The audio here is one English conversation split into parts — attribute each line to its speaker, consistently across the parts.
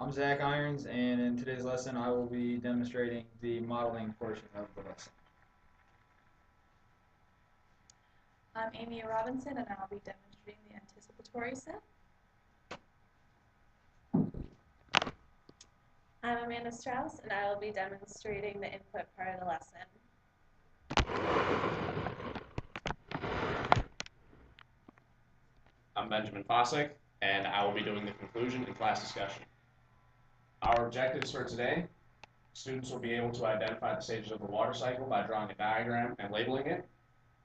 Speaker 1: I'm Zach Irons, and in today's lesson, I will be demonstrating the modeling portion of the lesson.
Speaker 2: I'm Amy Robinson, and I'll be demonstrating the anticipatory set.
Speaker 3: I'm Amanda Strauss, and I will be demonstrating the input part of the lesson.
Speaker 4: I'm Benjamin Fossick, and I will be doing the conclusion and class discussion. Our objectives for today: students will be able to identify the stages of the water cycle by drawing a diagram and labeling it.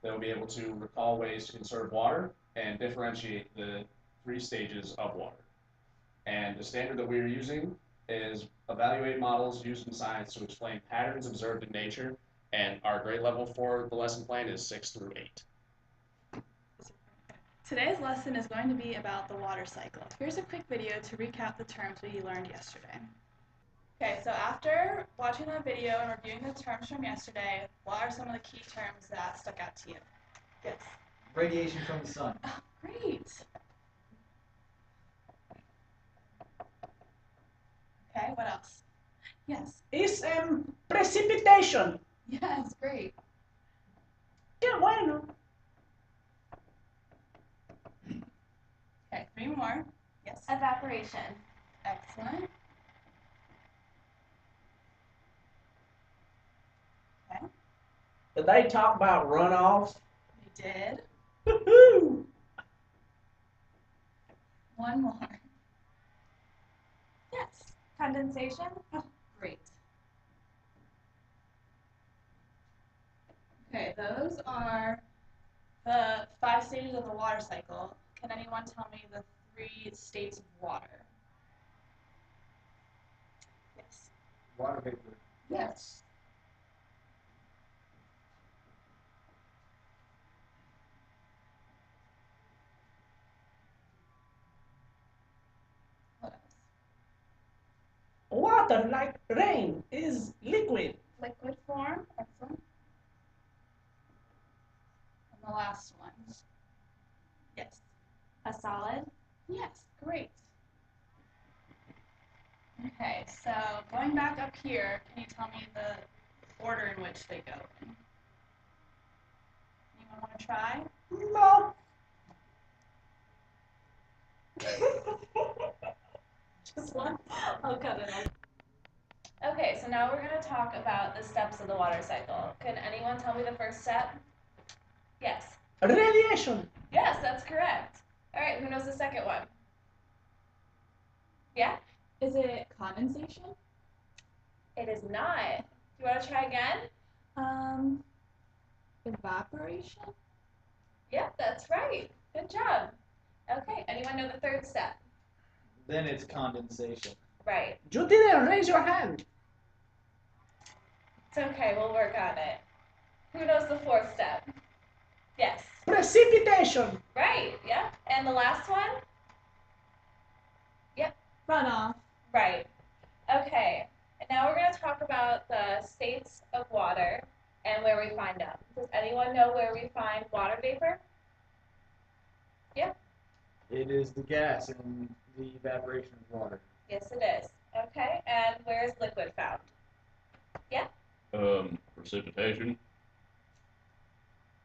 Speaker 4: They will be able to recall ways to conserve water and differentiate the 3 stages of water. And the standard that we are using is evaluate models used in science to explain patterns observed in nature, and our grade level for the lesson plan is 6 through 8.
Speaker 2: Today's lesson is going to be about the water cycle. Here's a quick video to recap the terms we learned yesterday. Okay, so after watching the video and reviewing the terms from yesterday, what are some of the key terms that stuck out to you? Yes.
Speaker 1: Radiation from the sun.
Speaker 2: Oh, great. Okay, what else? Yes.
Speaker 5: It's precipitation.
Speaker 2: Yes, great.
Speaker 5: Qué bueno.
Speaker 2: Okay, 3 more. Yes.
Speaker 3: Evaporation.
Speaker 2: Excellent. Okay.
Speaker 5: Did they talk about runoffs?
Speaker 2: We did.
Speaker 5: Woohoo!
Speaker 2: 1 more. Yes.
Speaker 3: Condensation.
Speaker 2: Oh, great. Okay, those are the 5 stages of the water cycle. Can anyone tell me the 3 states of water? Yes.
Speaker 1: Water vapor.
Speaker 2: Yes. What else?
Speaker 5: Water, like rain, is liquid.
Speaker 2: Liquid form. Excellent. And the last one. Yes.
Speaker 3: A solid.
Speaker 2: Yes, great. Okay, so going back up here, can you tell me the order in which they go in? Anyone want to try?
Speaker 5: No.
Speaker 2: Just one? I'll cut it off.
Speaker 3: Okay, so now we're going to talk about the steps of the water cycle. Can anyone tell me the first step? Yes.
Speaker 5: Radiation.
Speaker 3: Yes, that's correct. All right, who knows the second one? Yeah?
Speaker 2: Is it condensation?
Speaker 3: It is not. Do you want to try again?
Speaker 2: Evaporation?
Speaker 3: Yep, that's right. Good job. Okay, anyone know the third step?
Speaker 1: Then it's condensation.
Speaker 3: Right.
Speaker 5: You didn't raise your hand.
Speaker 3: It's okay, we'll work on it. Who knows the fourth step? Yes.
Speaker 5: Precipitation.
Speaker 3: Right, yep. And the last one? Yep.
Speaker 2: Runoff.
Speaker 3: Right. Okay, and now we're going to talk about the states of water and where we find them. Does anyone know where we find water vapor? Yep.
Speaker 1: It is the gas in the evaporation of water.
Speaker 3: Yes, it is. Okay, and where is liquid found? Yeah?
Speaker 4: Precipitation.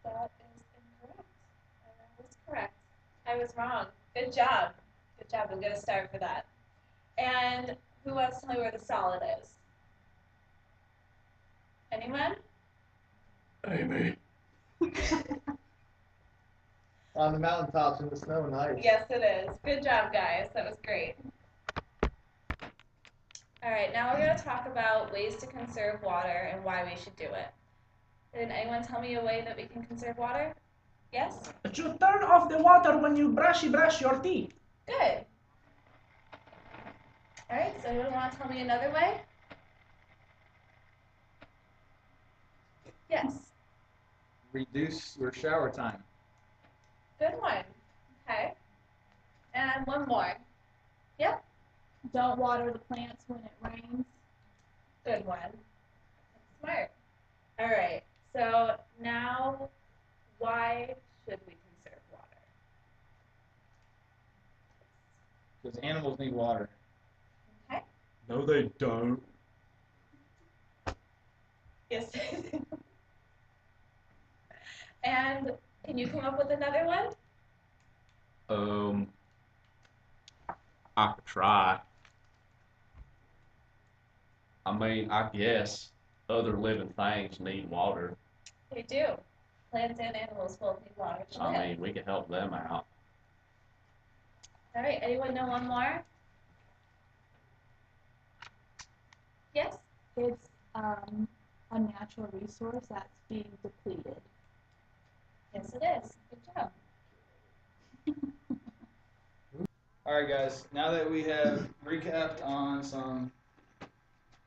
Speaker 3: That is incorrect. I was correct. I was wrong. Good job. Good job. We'll get a star for that. And who wants to tell me where the solid is? Anyone?
Speaker 4: Amy.
Speaker 1: On the mountaintops in the snow and ice.
Speaker 3: Yes, it is. Good job, guys. That was great. All right, now we're going to talk about ways to conserve water and why we should do it. Did anyone tell me a way that we can conserve water? Yes?
Speaker 5: You turn off the water when you brush your teeth.
Speaker 3: Good. All right, so anyone want to tell me another way? Yes.
Speaker 1: Reduce your shower time.
Speaker 3: Good one. Okay. And one more. Yep.
Speaker 2: Don't water the plants when it rains.
Speaker 3: Good one. Smart. All right. So now, why should we conserve water?
Speaker 1: Because animals need water.
Speaker 3: Okay.
Speaker 1: No, they don't.
Speaker 3: Yes, they do. And can you come up with another one?
Speaker 4: I could try. I mean, I guess other living things need water.
Speaker 3: They do. Plants and animals both need water to live.
Speaker 4: I mean, we could help them out.
Speaker 3: All right, anyone know one more? Yes?
Speaker 2: It's a natural resource that's being depleted.
Speaker 3: Yes, it is. Good job.
Speaker 1: Alright guys, now that we have recapped on some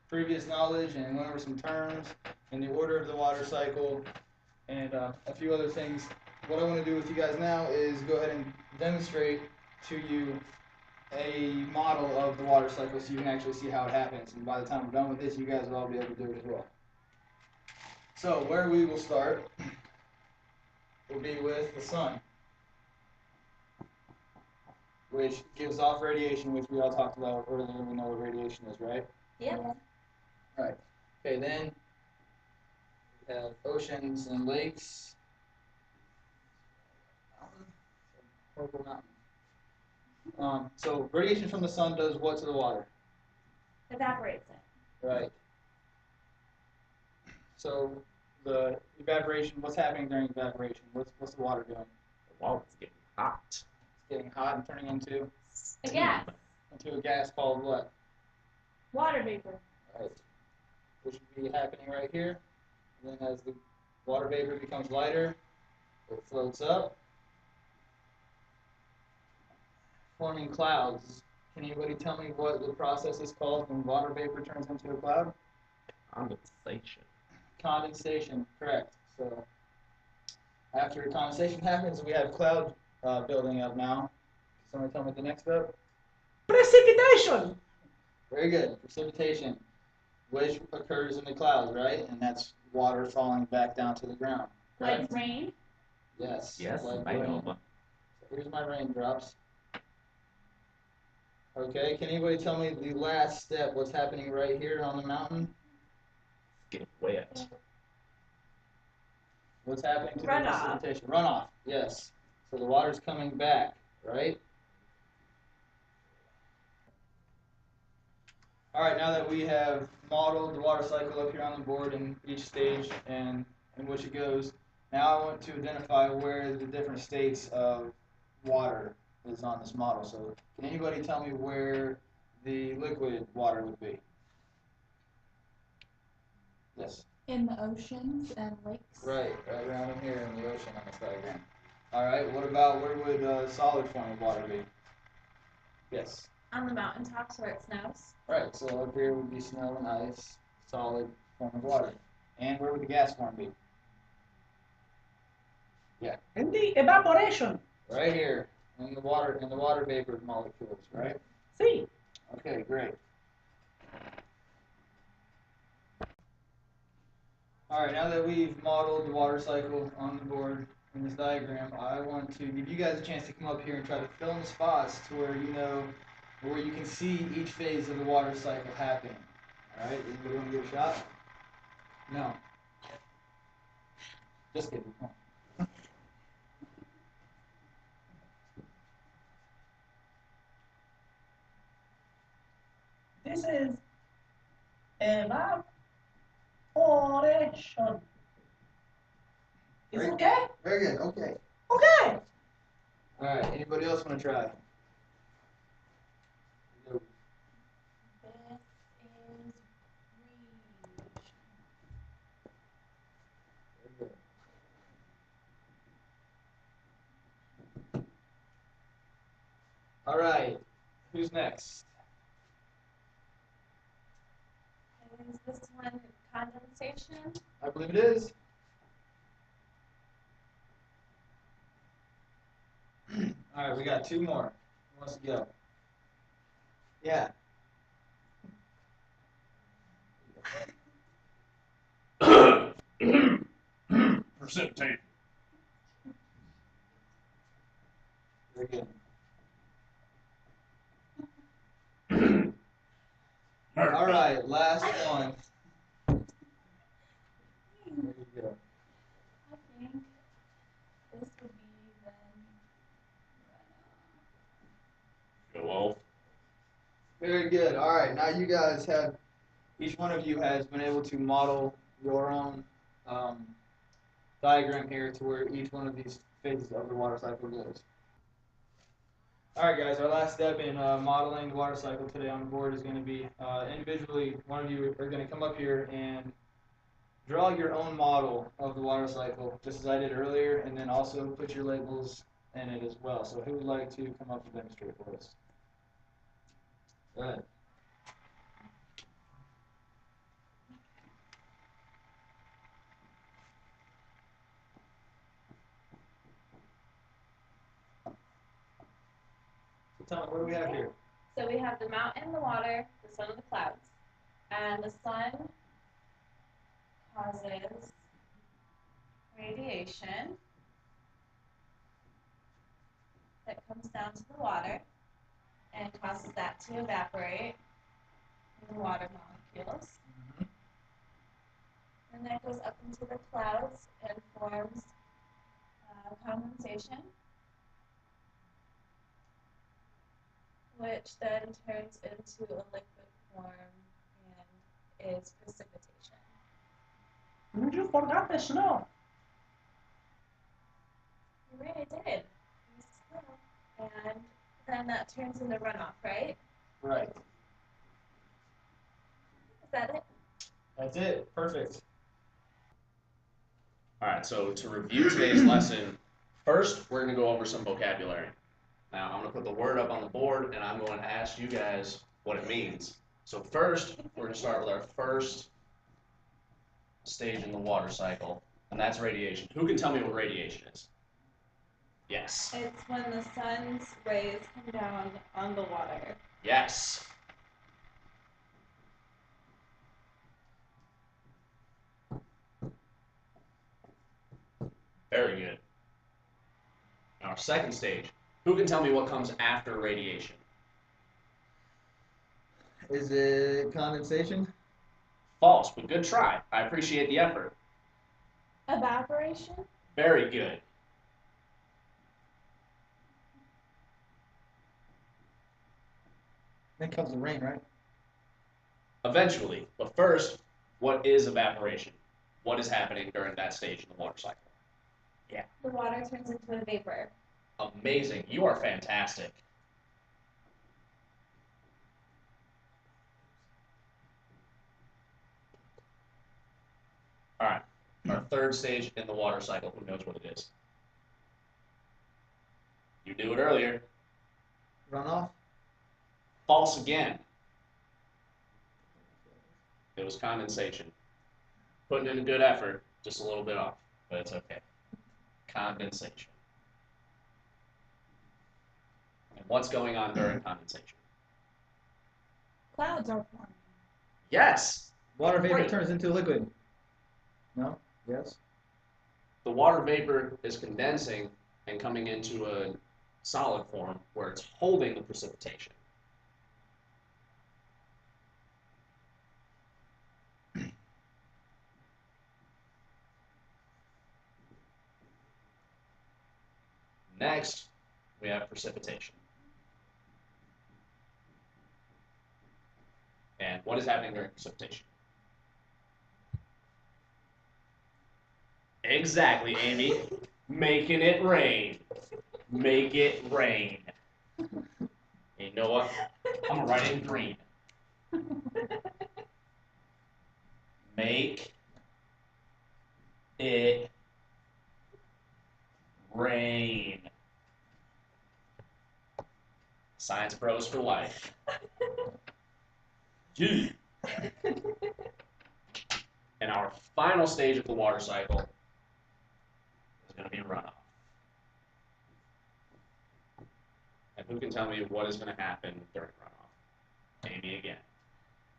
Speaker 1: previous knowledge and went over some terms and the order of the water cycle and a few other things, what I want to do with you guys now is go ahead and demonstrate to you a model of the water cycle so you can actually see how it happens. And by the time we're done with this, you guys will all be able to do it as well. So where we will start will be with the sun, which gives off radiation, which we all talked about earlier. We know what radiation is, right?
Speaker 3: Yep.
Speaker 1: Right. Okay, then we have oceans and lakes. Purple mountain. So radiation from the sun does what to the water?
Speaker 3: Evaporates it.
Speaker 1: Right. So the evaporation, what's happening during evaporation? What's the water doing?
Speaker 4: The water's getting hot.
Speaker 1: It's getting hot and turning into
Speaker 3: A gas.
Speaker 1: a gas called what?
Speaker 2: Water vapor.
Speaker 1: Right. Which would be happening right here. And then as the water vapor becomes lighter, it floats up, forming clouds. Can anybody tell me what the process is called when water vapor turns into a cloud?
Speaker 4: Condensation.
Speaker 1: Condensation, correct. So after condensation happens, we have cloud building up now. Somebody tell me the next step.
Speaker 5: Precipitation.
Speaker 1: Very good. Precipitation, which occurs in the clouds, right? And that's water falling back down to the ground.
Speaker 2: Like
Speaker 1: Correct?
Speaker 2: rain.
Speaker 1: Yes.
Speaker 4: Yes,
Speaker 1: like
Speaker 4: bang
Speaker 1: rain.
Speaker 4: over.
Speaker 1: So here's my raindrops. Okay, can anybody tell me the last step? What's happening right here on the mountain?
Speaker 4: Getting wet.
Speaker 1: What's happening to the
Speaker 2: Runoff.
Speaker 1: precipitation? Runoff, yes. So the water's coming back, right? Alright, now that we have modeled the water cycle up here on the board in each stage and in which it goes, now I want to identify where the different states of water is on this model. So can anybody tell me where the liquid water would be? Yes.
Speaker 2: In the oceans and lakes.
Speaker 1: Right around in here in the ocean on this diagram. Alright, what about where would solid form of water be? Yes.
Speaker 3: On the mountaintops where it snows.
Speaker 1: Right, so up here would be snow and ice, solid form of water. And where would the gas form be? Yeah.
Speaker 5: And the evaporation.
Speaker 1: Right here, in the water vapor molecules, right?
Speaker 5: See.
Speaker 1: Okay, great. Alright, now that we've modeled the water cycle on the board in this diagram, I want to give you guys a chance to come up here and try to fill in the spots to where you know, where you can see each phase of the water cycle happening. Alright, anybody want to give it a shot? No. Just kidding. Come on.
Speaker 5: This is evaporation. Is it okay?
Speaker 1: Very good, okay.
Speaker 5: Okay.
Speaker 1: Alright, anybody else want to try? No.
Speaker 2: This is
Speaker 1: Very good. Alright, who's next?
Speaker 3: Is this one condensation?
Speaker 1: I believe it is. Alright, we got two more. Who wants to go? Yeah.
Speaker 4: Precipitate.
Speaker 1: Very good. All right, last one. There you go.
Speaker 2: I think this would be then
Speaker 4: Go Wolf.
Speaker 1: Very good. All right, now you guys have, each one of you has been able to model your own diagram here to where each one of these phases of the water cycle goes. All right, guys, our last step in modeling the water cycle today on the board is going to be individually, one of you are going to come up here and draw your own model of the water cycle, just as I did earlier, and then also put your labels in it as well. So who would like to come up and demonstrate for us? Go ahead. So tell me, what do we have here?
Speaker 3: So we have the mountain, the water, the sun, and the clouds. And the sun causes radiation that comes down to the water and causes that to evaporate in the water molecules. And that goes up into the clouds and forms condensation, which then turns into a liquid form and is precipitation.
Speaker 5: You forgot the snow.
Speaker 3: You're right, I did. And then that turns into runoff, right?
Speaker 1: Right.
Speaker 3: Is that it?
Speaker 1: That's it. Perfect.
Speaker 4: All right, so to review today's lesson, first we're going to go over some vocabulary. Now I'm going to put the word up on the board and I'm going to ask you guys what it means. So first, we're going to start with our first stage in the water cycle, and that's radiation. Who can tell me what radiation is? Yes.
Speaker 2: it's when the sun's rays come down on the water.
Speaker 4: Yes. Very good. Now our second stage. Who can tell me what comes after radiation?
Speaker 1: Is it condensation?
Speaker 4: False, but good try. I appreciate the effort.
Speaker 2: Evaporation?
Speaker 4: Very good.
Speaker 1: Then comes the rain, right?
Speaker 4: Eventually. But first, what is evaporation? What is happening during that stage in the water cycle?
Speaker 3: The water turns into a vapor.
Speaker 4: Amazing. You are fantastic. All right. Our third stage in the water cycle. Who knows what it is? You knew it earlier.
Speaker 1: Runoff?
Speaker 4: False again. It was condensation. Putting in a good effort, just a little bit off, but it's okay. Condensation. And what's going on during condensation?
Speaker 2: Clouds are forming.
Speaker 4: Yes!
Speaker 1: Water vapor
Speaker 4: Great.
Speaker 1: turns into a liquid. No? Yes?
Speaker 4: The water vapor is condensing and coming into a solid form where it's holding the precipitation. Next, we have precipitation. And what is happening during precipitation? Exactly, Amy. Making it rain. Make it rain. You know what? I'm gonna write in green. Make it rain. Science bros for life. Gee. And our final stage of the water cycle is going to be runoff. And who can tell me what is going to happen during runoff? Amy again.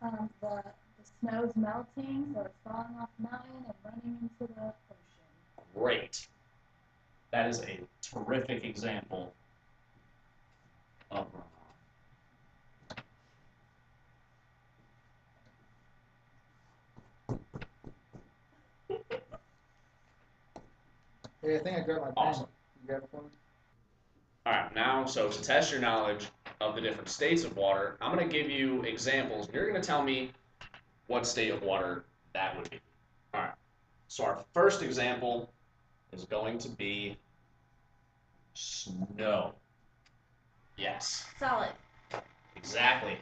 Speaker 2: The snow's melting, so it's falling off the mountain and running into the ocean.
Speaker 4: Great. That is a terrific example of runoff.
Speaker 1: Hey, I think I grabbed my pen.
Speaker 4: Awesome.
Speaker 1: You grab it for me?
Speaker 4: Alright, now, so to test your knowledge of the different states of water, I'm going to give you examples. You're going to tell me what state of water that would be. Alright, so our first example is going to be snow. Yes,
Speaker 3: Solid.
Speaker 4: exactly.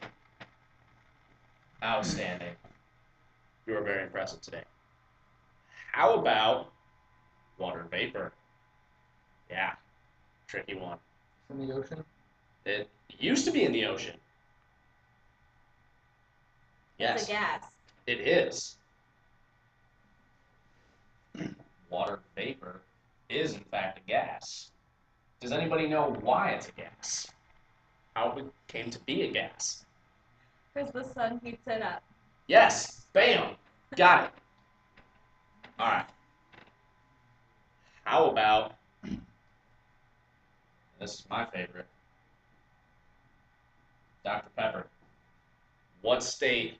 Speaker 4: Outstanding. You are very impressive today. How about water vapor? Yeah, tricky one.
Speaker 1: From the ocean?
Speaker 4: It used to be in the ocean.
Speaker 3: It's
Speaker 4: Yes,
Speaker 3: a gas.
Speaker 4: it is. Water vapor is, in fact, a gas. Does anybody know why it's a gas? How it came to be a gas?
Speaker 3: Because the sun heats it up.
Speaker 4: Yes, bam, got it. All right. How about, this is my favorite, Dr. Pepper. What state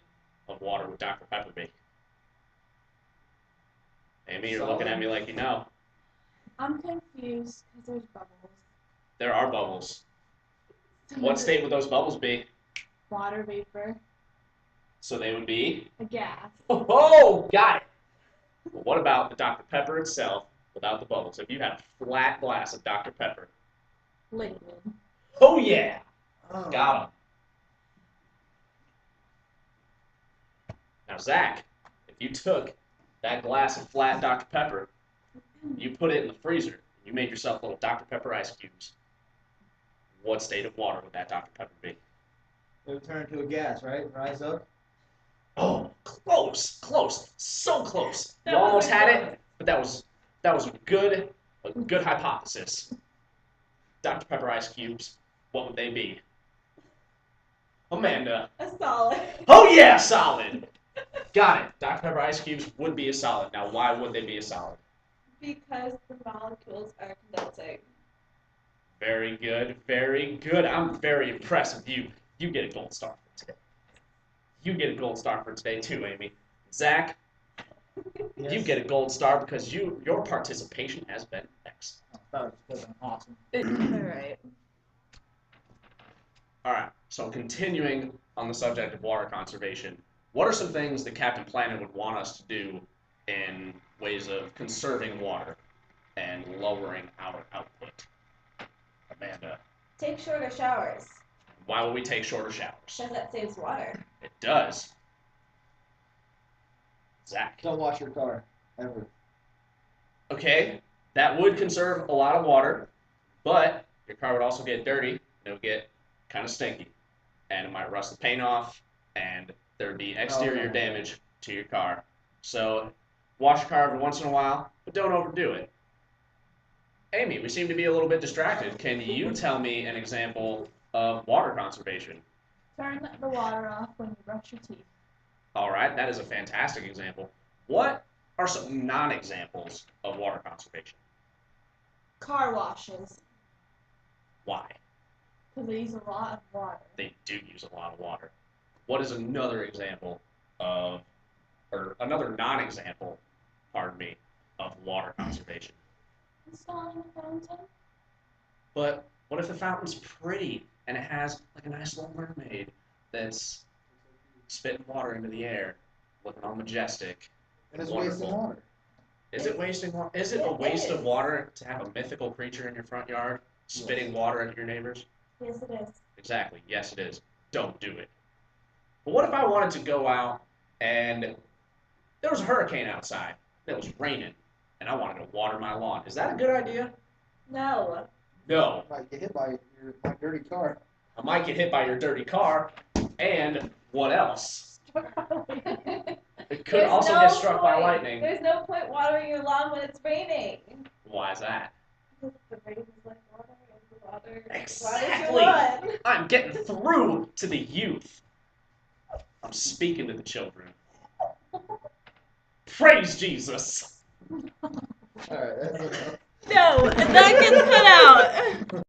Speaker 4: of water would Dr. Pepper be? Amy, you're looking at me like you know.
Speaker 2: I'm confused because there's bubbles.
Speaker 4: There are bubbles. What state would those bubbles be?
Speaker 2: Water vapor.
Speaker 4: So they would be?
Speaker 2: A gas.
Speaker 4: Oh, got it. Well, what about the Dr. Pepper itself without the bubbles? If you had a flat glass of Dr. Pepper.
Speaker 2: Liquid.
Speaker 4: Oh, yeah.
Speaker 1: Oh.
Speaker 4: Got him. Now, Zach, if you took that glass of flat Dr. Pepper, you put it in the freezer, you made yourself little Dr. Pepper ice cubes, what state of water would that Dr. Pepper be?
Speaker 1: It would turn into a gas, right? Rise up.
Speaker 4: Oh, close, so close.
Speaker 3: That
Speaker 4: You almost
Speaker 3: wasn't
Speaker 4: had
Speaker 3: close.
Speaker 4: it, but that was a good hypothesis. Dr. Pepper ice cubes, what would they be? Amanda.
Speaker 3: A solid.
Speaker 4: Oh yeah, solid. Got it. Dr. Pepper ice cubes would be a solid. Now, why would they be a solid?
Speaker 3: Because the molecules are condensing.
Speaker 4: Very good, very good. I'm very impressed with you. You get a gold star for today. You get a gold star for today too, Amy. Zach,
Speaker 1: Yes.
Speaker 4: you get a gold star because your participation has been excellent.
Speaker 1: That was been awesome.
Speaker 3: Alright.
Speaker 4: All right, so continuing on the subject of water conservation, what are some things that Captain Planet would want us to do in ways of conserving water and lowering our output? Amanda,
Speaker 3: Take shorter showers.
Speaker 4: why will we take shorter showers?
Speaker 3: Because that saves water.
Speaker 4: It does. Zach.
Speaker 1: Don't wash your car, ever.
Speaker 4: Okay, that would conserve a lot of water, but your car would also get dirty, and it would get kind of stinky, and it might rust the paint off, and there would be exterior
Speaker 1: yeah.
Speaker 4: damage to your car. So wash your car every once in a while, but don't overdo it. Amy, we seem to be a little bit distracted. Can you tell me an example of water conservation?
Speaker 2: Turn the water off when you brush your teeth.
Speaker 4: All right, that is a fantastic example. What are some non-examples of water conservation?
Speaker 2: Car washes.
Speaker 4: Why?
Speaker 2: Because they use a lot of water.
Speaker 4: They do use a lot of water. What is another example of, or another non-example, pardon me, of water conservation?
Speaker 2: Installing a fountain.
Speaker 4: But what if the fountain's pretty and it has like a nice little mermaid that's spitting water into the air, looking all majestic?
Speaker 1: And it's
Speaker 4: Wonderful.
Speaker 1: wasting water.
Speaker 4: Is it wasting water? Is it a
Speaker 3: It
Speaker 4: waste of
Speaker 3: is.
Speaker 4: water to have a mythical creature in your front yard spitting water at your neighbors?
Speaker 3: Yes, it is.
Speaker 4: Exactly. Yes, it is. Don't do it. But what if I wanted to go out and there was a hurricane outside, and it was raining, and I wanted to water my lawn? Is that a good idea?
Speaker 3: No.
Speaker 4: No.
Speaker 1: Might get hit by my dirty car.
Speaker 4: I might get hit by your dirty car, and what else? It could
Speaker 3: There's
Speaker 4: also
Speaker 3: no
Speaker 4: get struck by
Speaker 3: point.
Speaker 4: lightning.
Speaker 3: There's no point watering your lawn when it's raining.
Speaker 4: Why is that?
Speaker 3: Because the rain is like water and the water
Speaker 4: Exactly.
Speaker 3: waters your lawn.
Speaker 4: I'm getting through to the youth. I'm speaking to the children. Praise Jesus.
Speaker 1: Alright, that's enough.
Speaker 3: No, that gets cut out.